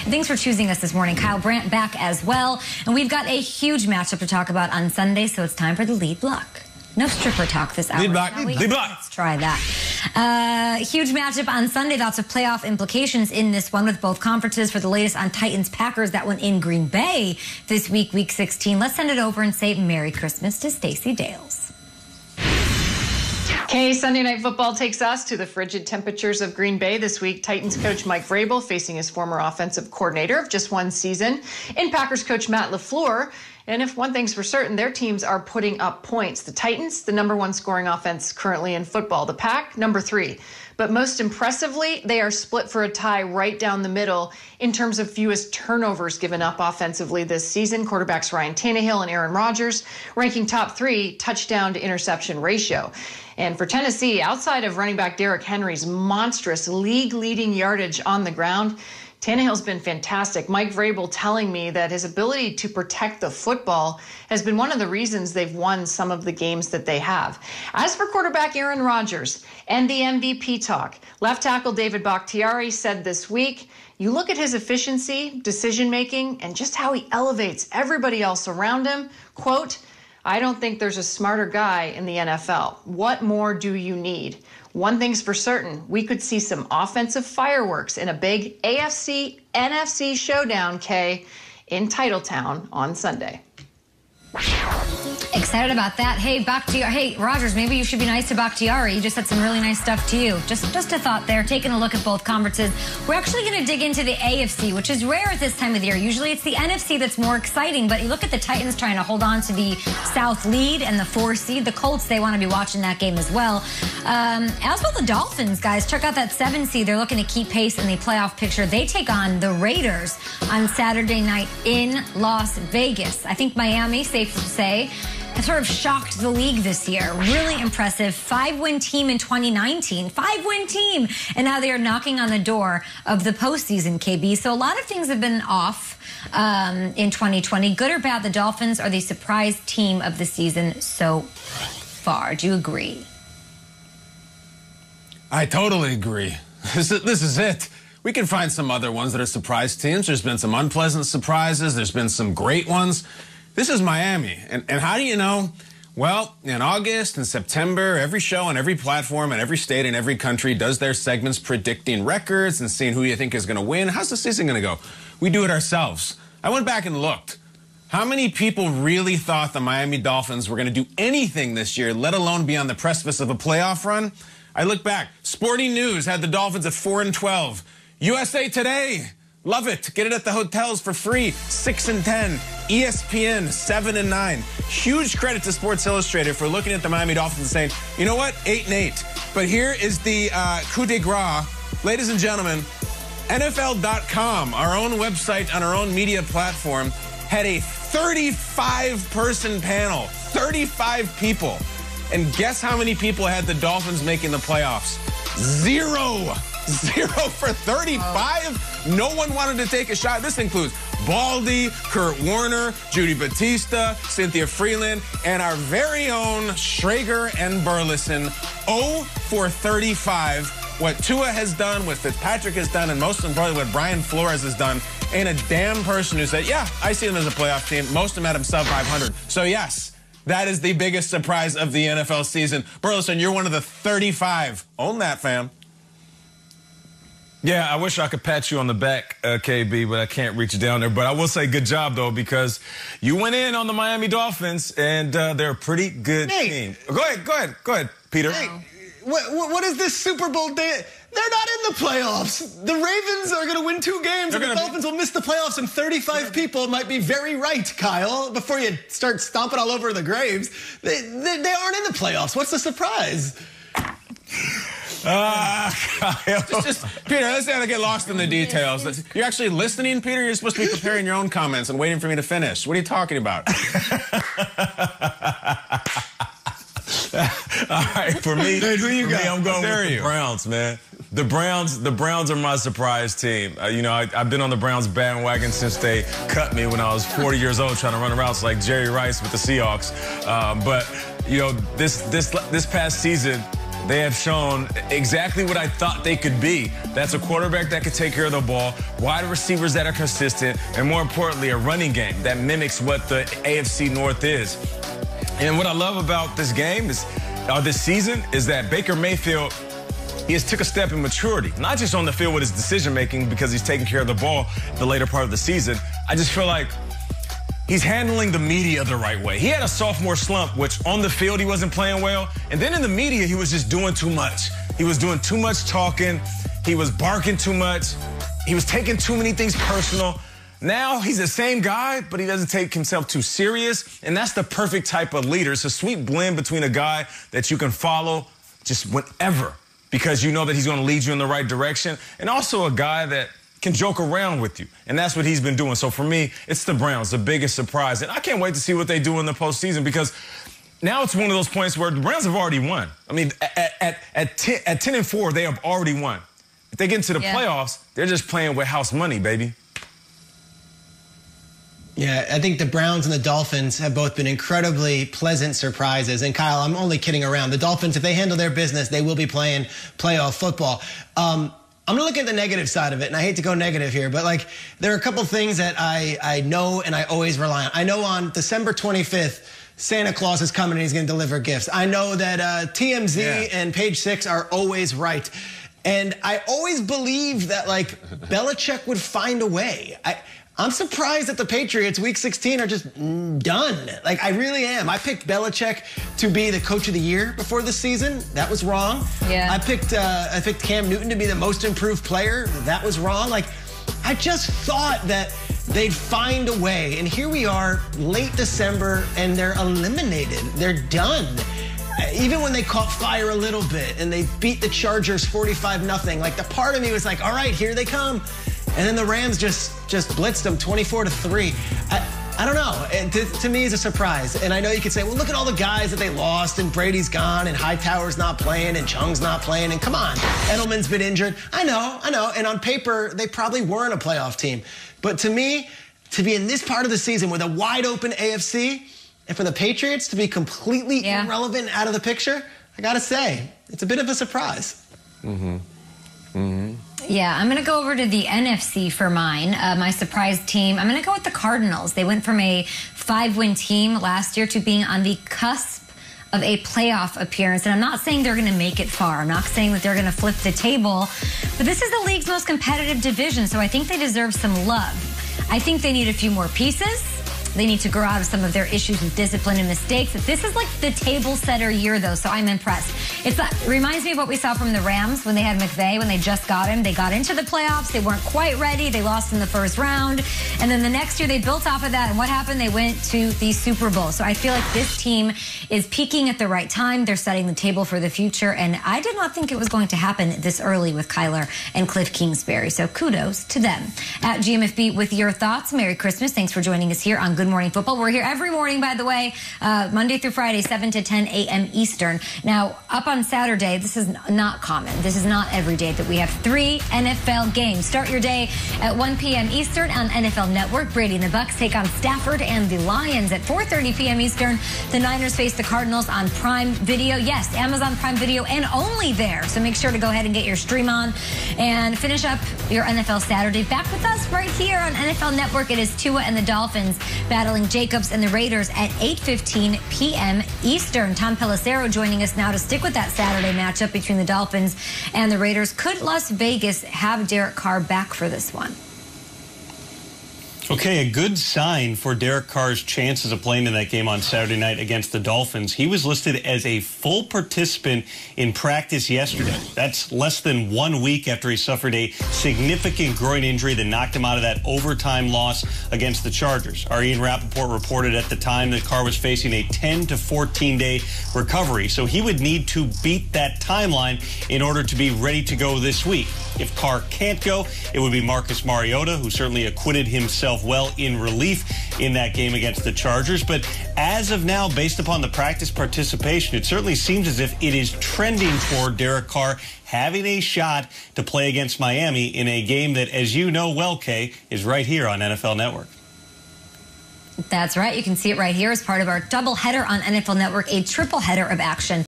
And thanks for choosing us this morning. Kyle Brandt back as well. And we've got a huge matchup to talk about on Sunday, so it's time for the lead block. No stripper talk this hour. Lead block. Lead block. Let's try that. Huge matchup on Sunday. Lots of playoff implications in this one with both conferences. For the latest on Titans-Packers, that one in Green Bay this week, Week 16. Let's send it over and say Merry Christmas to Stacey Dales. Okay, Sunday Night Football takes us to the frigid temperatures of Green Bay this week. Titans coach Mike Vrabel facing his former offensive coordinator of just one season in Packers coach Matt LaFleur. And if one thing's for certain, their teams are putting up points. The Titans, the #1 scoring offense currently in football. The Pack, #3. But most impressively, they are split for a tie right down the middle in terms of fewest turnovers given up offensively this season. Quarterbacks Ryan Tannehill and Aaron Rodgers ranking top 3 touchdown to interception ratio. And for Tennessee, outside of running back Derrick Henry's monstrous league-leading yardage on the ground, Tannehill's been fantastic. Mike Vrabel telling me that his ability to protect the football has been one of the reasons they've won some of the games that they have. As for quarterback Aaron Rodgers and the MVP talk, left tackle David Bakhtiari said this week, you look at his efficiency, decision-making, and just how he elevates everybody else around him, quote, I don't think there's a smarter guy in the NFL. What more do you need? One thing's for certain, we could see some offensive fireworks in a big AFC-NFC showdown, Kay, in Titletown on Sunday. Excited about that. Hey, Bakhtiari. Hey, Rodgers, maybe you should be nice to Bakhtiari. He just said some really nice stuff to you. Just a thought there. Taking a look at both conferences. We're actually going to dig into the AFC, which is rare at this time of the year. Usually it's the NFC that's more exciting, but you look at the Titans trying to hold on to the South lead and the 4 seed. The Colts, they want to be watching that game as well. As well, the Dolphins, guys, check out that 7 seed. They're looking to keep pace in the playoff picture. They take on the Raiders on Saturday night in Las Vegas. I think Miami, safe to say, have sort of shocked the league this year. Really impressive. 5-win team in 2019. 5-win team. And now they are knocking on the door of the postseason, KB. So a lot of things have been off in 2020. Good or bad, the Dolphins are the surprise team of the season so far. Do you agree? I totally agree. This is it. We can find some other ones that are surprise teams. There's been some unpleasant surprises. There's been some great ones. This is Miami. And how do you know? Well, in August and September, every show on every platform in every state in every country does their segments predicting records and seeing who you think is going to win. How's the season going to go? We do it ourselves. I went back and looked. How many people really thought the Miami Dolphins were going to do anything this year, let alone be on the precipice of a playoff run? I look back. Sporting News had the Dolphins at 4-12. USA Today, love it. Get it at the hotels for free, 6-10. ESPN, 7-9. Huge credit to Sports Illustrated for looking at the Miami Dolphins and saying, you know what, 8-8. But here is the coup de grace. Ladies and gentlemen, NFL.com, our own website on our own media platform, had a 35-person panel, 35 people. And guess how many people had the Dolphins making the playoffs? 0. 0 for 35? No one wanted to take a shot. This includes Baldy, Kurt Warner, Judy Batista, Cynthia Freeland, and our very own Schrager and Burleson. 0 for 35. What Tua has done, what Fitzpatrick has done, and most importantly what Brian Flores has done, ain't a damn person who said, yeah, I see them as a playoff team. Most of them had them sub 500. So yes, that is the biggest surprise of the NFL season. Burleson, you're one of the 35. Own that, fam. Yeah, I wish I could pat you on the back, KB, but I can't reach down there. But I will say good job, though, because you went in on the Miami Dolphins, and they're a pretty good team. Go ahead, Peter. Hey, what is this Super Bowl day? They're not in the playoffs. The Ravens are going to win 2 games, and the Dolphins will miss the playoffs, and 35 people might be very right, Kyle, before you start stomping all over the graves. They aren't in the playoffs. What's the surprise? Peter, let's not get lost in the details. You're actually listening, Peter? You're supposed to be preparing your own comments and waiting for me to finish. What are you talking about? All right, for me, who you got? I'm going with the Browns, man. The Browns are my surprise team. You know, I've been on the Browns bandwagon since they cut me when I was 40 years old trying to run routes like Jerry Rice with the Seahawks. But you know, this past season, They have shown exactly what I thought they could be. That's a quarterback that could take care of the ball, wide receivers that are consistent, and more importantly, a running game that mimics what the AFC North is. And what I love about this game is, this season, is that Baker Mayfield, he has took a step in maturity, not just on the field with his decision-making because he's taking care of the ball the later part of the season. I just feel like he's handling the media the right way. He had a sophomore slump, which on the field he wasn't playing well. And then in the media, he was just doing too much. He was doing too much talking. He was barking too much. He was taking too many things personal. Now he's the same guy, but he doesn't take himself too serious. And that's the perfect type of leader. It's a sweet blend between a guy that you can follow just whenever, because you know that he's going to lead you in the right direction, and also a guy that can joke around with you. And that's what he's been doing. So for me, it's the Browns, the biggest surprise. And I can't wait to see what they do in the postseason, because now it's one of those points where the Browns have already won. I mean, at 10-4, they have already won. If they get into the playoffs, they're just playing with house money, baby. Yeah, I think the Browns and the Dolphins have both been incredibly pleasant surprises. And Kyle, I'm only kidding around. The Dolphins, if they handle their business, they will be playing playoff football. I'm going to look at the negative side of it, and I hate to go negative here, but like there are a couple things that I know and I always rely on. I know on December 25th, Santa Claus is coming and he's going to deliver gifts. I know that TMZ and Page 6 are always right. And I always believed that like Belichick would find a way. I'm surprised that the Patriots, Week 16, are just done. Like, I really am. I picked Belichick to be the coach of the year before this season. That was wrong. Yeah. I picked Cam Newton to be the most improved player. That was wrong. Like, I just thought that they'd find a way. And here we are, late December, and they're eliminated. They're done. Even when they caught fire a little bit and they beat the Chargers 45-0, like, the part of me was like, all right, here they come. And then the Rams just blitzed them 24-3. I don't know. To me, it's a surprise. And I know you could say, well, look at all the guys that they lost, and Brady's gone, and Hightower's not playing, and Chung's not playing, and come on, Edelman's been injured. I know. And on paper, they probably weren't a playoff team. But to me, to be in this part of the season with a wide-open AFC, and for the Patriots to be completely irrelevant out of the picture, I got to say, it's a bit of a surprise. Yeah, I'm going to go over to the NFC for mine. My surprise team, I'm going to go with the Cardinals. They went from a 5-win team last year to being on the cusp of a playoff appearance. And I'm not saying they're going to make it far. I'm not saying that they're going to flip the table. But this is the league's most competitive division, so I think they deserve some love. I think they need a few more pieces. They need to grow out of some of their issues with discipline and mistakes. This is like the table setter year, though, so I'm impressed. It reminds me of what we saw from the Rams when they had McVay, when they just got him. They got into the playoffs. They weren't quite ready. They lost in the first round. And then the next year, they built off of that. And what happened? They went to the Super Bowl. So I feel like this team is peaking at the right time. They're setting the table for the future. And I did not think it was going to happen this early with Kyler and Cliff Kingsbury. So kudos to them. At GMFB with your thoughts. Merry Christmas. Thanks for joining us here on Good Morning Football. We're here every morning, by the way, Monday through Friday, 7 to 10 a.m. Eastern. Now, up on Saturday, this is not common. This is not every day that we have 3 NFL games. Start your day at 1 p.m. Eastern on NFL Network. Brady and the Bucks take on Stafford and the Lions at 4:30 p.m. Eastern. The Niners face the Cardinals on Prime Video. Yes, Amazon Prime Video, and only there. So make sure to go ahead and get your stream on and finish up your NFL Saturday. Back with us right here on NFL Network. It is Tua and the Dolphins battling Jacobs and the Raiders at 8:15 p.m. Eastern. Tom Pelissero joining us now to stick with that Saturday matchup between the Dolphins and the Raiders. Could Las Vegas have Derek Carr back for this one? Okay, a good sign for Derek Carr's chances of playing in that game on Saturday night against the Dolphins. He was listed as a full participant in practice yesterday. That's less than 1 week after he suffered a significant groin injury that knocked him out of that overtime loss against the Chargers. Our Ian Rappaport reported at the time that Carr was facing a 10 to 14-day recovery, so he would need to beat that timeline in order to be ready to go this week. If Carr can't go, it would be Marcus Mariota, who certainly acquitted himself well in relief in that game against the Chargers. But as of now, based upon the practice participation, it certainly seems as if it is trending toward Derek Carr having a shot to play against Miami in a game that, as you know well, Kay, is right here on NFL Network. That's right. You can see it right here as part of our double header on NFL Network, a triple header of action.